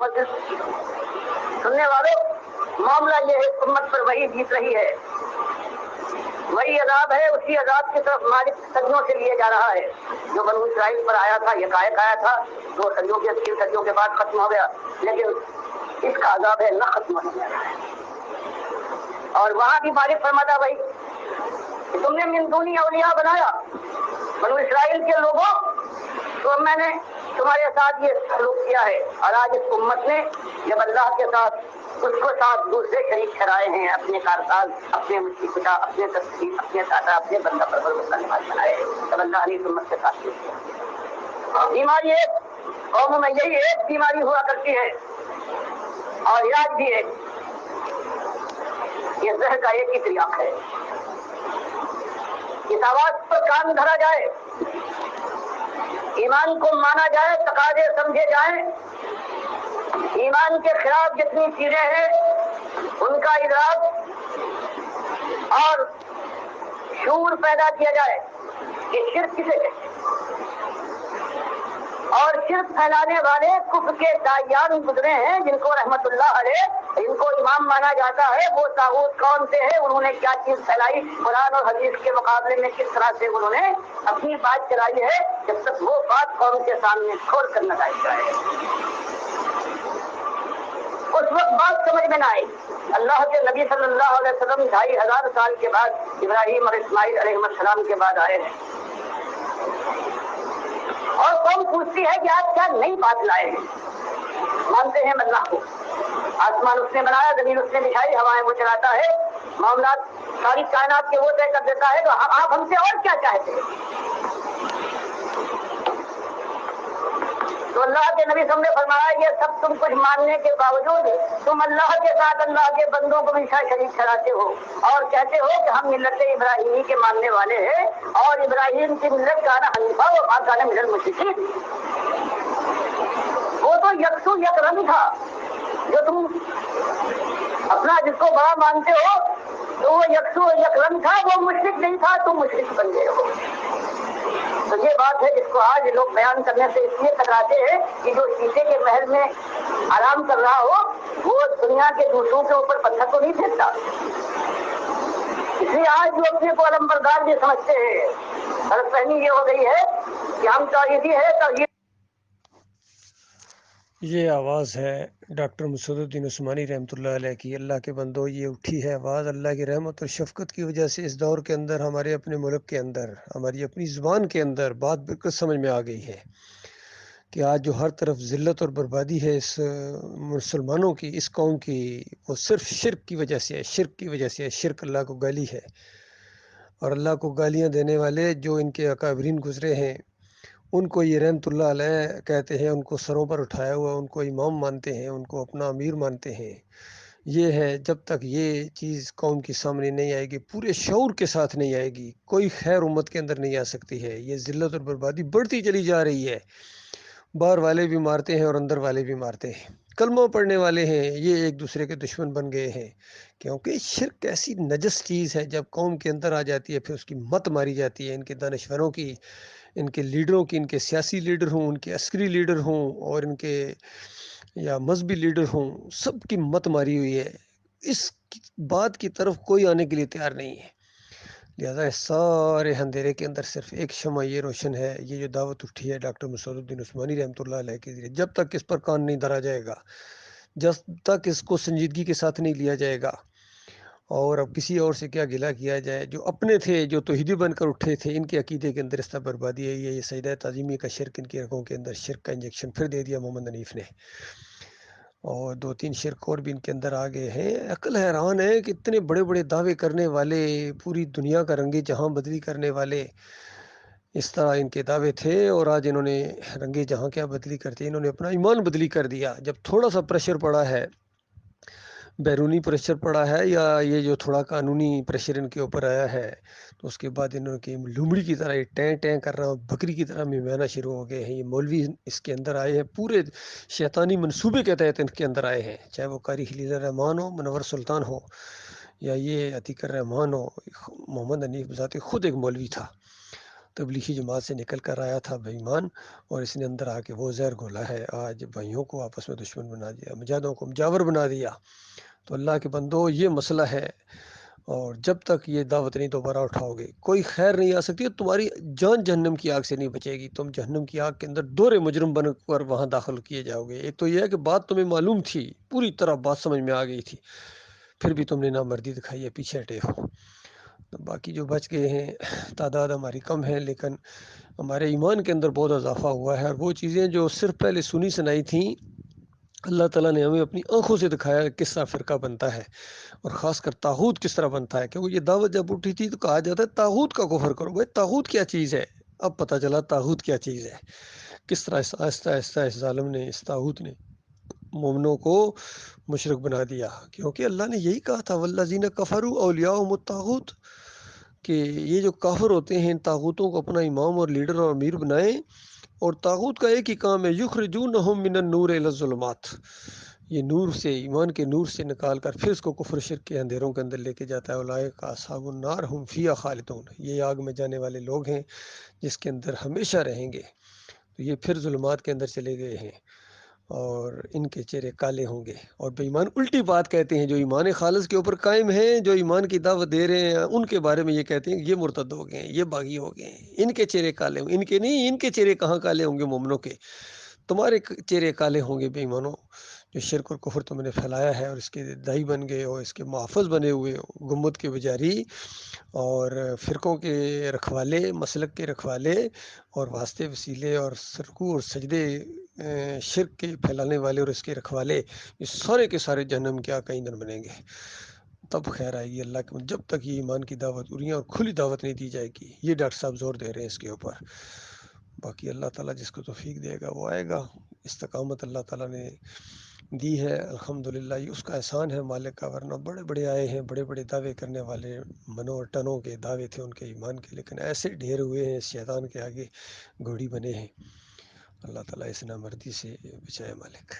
सुनने वालों, मामला ये है, उम्मत पर वही बीत रही है, वही अजाब है, उसी अजाब की तरफ मालिक सदियों से लिए जा रहा है जो बनु इस्राइल पर आया था। यकायक आया था, 2 सदियों के 3 सदियों के बाद खत्म हो गया, लेकिन इसका अजाब है न खत्म होने वाला है। और वहां भी मालिक फरमाता भाई कि तुमने मिन दूनी औलिया बनाया बनु इस्राइल के लोगों, तो मैंने तुम्हारे साथ ये सलूक किया है। और आज इस उम्मत ने जब अल्लाह के साथ उसको साथ दूसरे शरीक ठहराए हैं, अपने कारसाज, अपने मुश्किल कुटा, अपने तस्वीर, अपने दादा, अपने बंदा परवर बनाए, तब अल्लाह ने इस उम्मत के साथ किया। बीमारी एक कौम में यही एक बीमारी हुआ करती है और इलाज भी एक, ये जहर का एक ही तरीका है। इस आवाज पर कान धरा जाए, ईमान को माना जाए, तकाजे समझे जाए, ईमान के खिलाफ जितनी चीजें हैं उनका इदराक और शूर पैदा किया जाए कि शिर्क किसे कहते हैं। और शिर्क फैलाने वाले कुफ्र के दायान गुजरे हैं, जिनको रहमतुल्लाह अलैह, इनको इमाम माना जाता है। वो तागूत कौन से है, उन्होंने क्या चीज फैलाई, कुरान और हदीस के मुकाबले में किस तरह से उन्होंने अपनी बात चलाई है, जब तक वो बात कौम के सामने खोल कर न लाई जाए उस वक्त बात समझ में न आई। अल्लाह के नबी सल्लल्लाहु अलैहि वसल्लम 2500 साल के बाद इब्राहिम और इस्माइल अलैहिस्सलाम के बाद आए हैं और कौम पूछती है कि आप क्या नई बात लाए हैं। मानते हैं अल्लाह को, आसमान उसने बनाया, जमीन उसने बिछाई, हवाएं वो चलाता है, मामला सारी कायनात के वो तय कर देता है, तो आप हमसे और क्या चाहते हैं। तो अल्लाह के नबी ने फरमाया, ये सब तुम कुछ मानने के बावजूद तुम अल्लाह के साथ अल्लाह के बंदों को हमेशा शरीक ठहराते हो और कहते हो कि हम मिल्लत इब्राहिमी के मानने वाले हैं और इब्राहिम की मिल्लत काना हनीफा व मा काना मिनल मुशरिकीन। वो तो यकसू यकरंग था, जो तुम अपना जिसको बड़ा मानते हो, तो वो यकसू यकरंग था, वो मुशरिक नहीं था, तुम मुशरिक बन गए हो। तो ये बात है जिसको आज लोग बयान करने से इसलिए टकराते हैं कि जो शीशे के महल में आराम कर रहा हो वो दुनिया के दूसरों के ऊपर पत्थर को नहीं फेंकता। इसलिए आज जो अपने को अलम्बरदार भी समझते हैं, गलतफहमी ये हो गई है कि हम तौहीदी है, तौहीद। ये आवाज़ है डॉक्टर मसूदुद्दीन उस्मानी रहमतुल्लाह अलैह की। अल्लाह के बंदो, ये उठी है आवाज़ अल्लाह की रहमत और शफ़क़त की वजह से इस दौर के अंदर हमारे अपने मुल्क के अंदर हमारी अपनी ज़ुबान के अंदर बात बिल्कुल समझ में आ गई है कि आज जो हर तरफ ज़िल्लत और बर्बादी है इस मुसलमानों की, इस कौम की, वो सिर्फ शिर्क की वजह से है, शिर्क की वजह से है। शिर्क अल्लाह को गाली है और अल्लाह को गालियाँ देने वाले जो इनके अकाबरीन गुज़रे हैं उनको ये रहमतुल्लाह अलैह कहते हैं, उनको सरों पर उठाया हुआ उनको इमाम मानते हैं, उनको अपना अमीर मानते हैं। ये है, जब तक ये चीज़ कौम के सामने नहीं आएगी, पूरे शऊर के साथ नहीं आएगी, कोई खैर उम्मत के अंदर नहीं आ सकती है। ये ज़िल्लत और बर्बादी बढ़ती चली जा रही है। बाहर वाले भी मारते हैं और अंदर वाले भी मारते हैं। कलमा पढ़ने वाले हैं, ये एक दूसरे के दुश्मन बन गए हैं, क्योंकि शिर्क ऐसी नजस चीज़ है, जब कौम के अंदर आ जाती है फिर उसकी मत मारी जाती है। इनके दानश्वरों की, इनके लीडरों की, इनके सियासी लीडर हों, उनके अस्करी लीडर हों और इनके या मजहबी लीडर हों, सबकी मत मारी हुई है। इस बात की तरफ कोई आने के लिए तैयार नहीं है। लिहाजा इस सारे अंधेरे के अंदर सिर्फ एक शम्मा ये रोशन है, ये जो दावत उठी है डॉक्टर मसूदुद्दीन उस्मानी रहमतुल्लाह अलैह के ज़रिए, जब तक इस पर कान नहीं धरा जाएगा, जब तक इसको संजीदगी के साथ नहीं लिया जाएगा, और अब किसी और से क्या गिला किया जाए। जो अपने थे, जो तौहीदी बनकर उठे थे, इनके अकीदे के अंदर इस तरह बर्बादी है। ये सजदा ताज़ीमी का शिर्क, इनकी रगों के अंदर शिर्क का इंजेक्शन फिर दे दिया मोहम्मद हनीफ ने, और 2-3 शिर्क और भी इनके अंदर आ गए हैं। अक्ल हैरान है कि इतने बड़े बड़े दावे करने वाले, पूरी दुनिया का रंगे जहां बदली करने वाले, इस तरह इनके दावे थे, और आज इन्होंने रंगे जहां क्या बदली करते, इन्होंने अपना ईमान बदली कर दिया। जब थोड़ा सा प्रेशर पड़ा है, बैरूनी प्रेशर पड़ा है, या ये जो थोड़ा कानूनी प्रेशर इनके ऊपर आया है, तो उसके बाद इन्होंने लुमड़ी की तरह टैं टैं कर रहा, बकरी की तरह मिमियाना शुरू हो गए हैं। ये मौलवी इसके अंदर आए हैं, पूरे शैतानी मंसूबे के तहत इनके अंदर आए हैं, चाहे वो कारी खलील रहमान हो, मुनव्वर सुल्तान हो, या ये अतीक रहमान हो। मोहम्मद हनीफ ज़ाती खुद एक मौलवी था। تبلیغی جماعت سے نکل کر آیا تھا بے ایمان، اور اس نے اندر آ کے وہ زہر گھولا ہے، آج بھائیوں کو آپس میں دشمن بنا دیا، مجاہدوں کو مجاور بنا دیا۔ تو اللہ کے بندو یہ مسئلہ ہے، اور جب تک یہ دعوت نہیں دوبارہ اٹھاؤ گے کوئی خیر نہیں آ سکتی، تمہاری جان جہنم کی آگ سے نہیں بچے گی، تم جہنم کی آگ کے اندر دورے مجرم بن کر وہاں داخل کیے جاؤ گے۔ ایک تو یہ ہے کہ بات تمہیں معلوم تھی، پوری طرح بات سمجھ میں آ گئی تھی، پھر بھی تم نے نامردی دکھائی ہے، پیچھے ہٹے ہو۔ تو باقی جو بچ گئے ہیں، تعداد ہماری کم ہے، لیکن ہمارے ایمان کے اندر بہت اضافہ ہوا ہے، اور وہ چیزیں جو صرف پہلے سنی سنائی تھیں، اللہ تعالیٰ نے ہمیں اپنی آنکھوں سے دکھایا کہ کس طرح فرقہ بنتا ہے، اور خاص کر طاغوت کس طرح بنتا ہے۔ کیونکہ یہ دعوت جب اٹھی تھی تو کہا جاتا ہے طاغوت کا کفر کرو۔ بھائی طاغوت کیا چیز ہے؟ اب پتہ چلا طاغوت کیا چیز ہے، کس طرح آہستہ آہستہ اس ظالم نے، اس طاغوت نے مومنوں کو مشرک بنا دیا۔ کیونکہ اللہ نے یہی کہا تھا والذین کفروا اولیاءہم الطاغوت، کہ یہ جو کافر ہوتے ہیں طاغوتوں کو اپنا امام اور لیڈر اور امیر بنائیں، اور طاغوت کا ایک ہی کام ہے یخرجونہم من النور الی الظلمات، یہ نور سے، ایمان کے نور سے نکال کر پھر اس کو کفر شرک کے اندھیروں کے اندر لے کے جاتا ہے۔ اولئک اصحاب النار ہم فیہا خالدون، یہ آگ میں جانے والے لوگ ہیں جس کے اندر ہمیشہ رہیں گے۔ تو یہ پھر ظلمات کے اندر چلے گئے ہیں، اور ان کے چہرے کالے ہوں گے۔ اور بے ایمان الٹی بات کہتے ہیں، جو ایمان خالص کے اوپر قائم ہیں، جو ایمان کی دعوت دے رہے ہیں، ان کے بارے میں یہ کہتے ہیں کہ یہ مرتد ہو گئے ہیں، یہ باغی ہو گئے ہیں، ان کے چہرے کالے ہوں، ان کے نہیں، ان کے چہرے کہاں کالے ہوں گے مومنوں کے، تمہارے چہرے کالے ہوں گے بے ایمانوں، جو شرک اور کفر تم نے پھیلایا ہے، اور اس کے دائی بن گئے ہو، اس کے محافظ بنے ہوئے ہو، گنبد کے پجاری اور فرقوں کے رکھوالے، مسلک کے رکھوالے، اور واسطے وسیلے اور رکوع اور سجدے شرک کے پھیلانے والے اور اس کے رکھوالے، یہ سارے کے سارے جہنم کے آقا ایندھن بنیں گے۔ تب خیر آئے گی اللہ کے، جب تک یہ ایمان کی دعوت اریا اور کھلی دعوت نہیں دی جائے گی۔ یہ ڈاکٹر صاحب زور دے رہے ہیں اس کے اوپر۔ باقی اللہ تعالیٰ جس کو توفیق دے گا وہ آئے گا۔ استقامت اللہ تعالیٰ نے دی ہے الحمدللہ، یہ اس کا احسان ہے مالک کا، ورنہ بڑے بڑے آئے ہیں، بڑے بڑے دعوے کرنے والے، منوں اور ٹنوں کے دعوے تھے ان کے ایمان کے، لیکن ایسے ڈھیر ہوئے ہیں شیطان کے آگے گھوڑی بنے ہیں۔ اللہ تعالیٰ اس نامردی سے بچائے مالک۔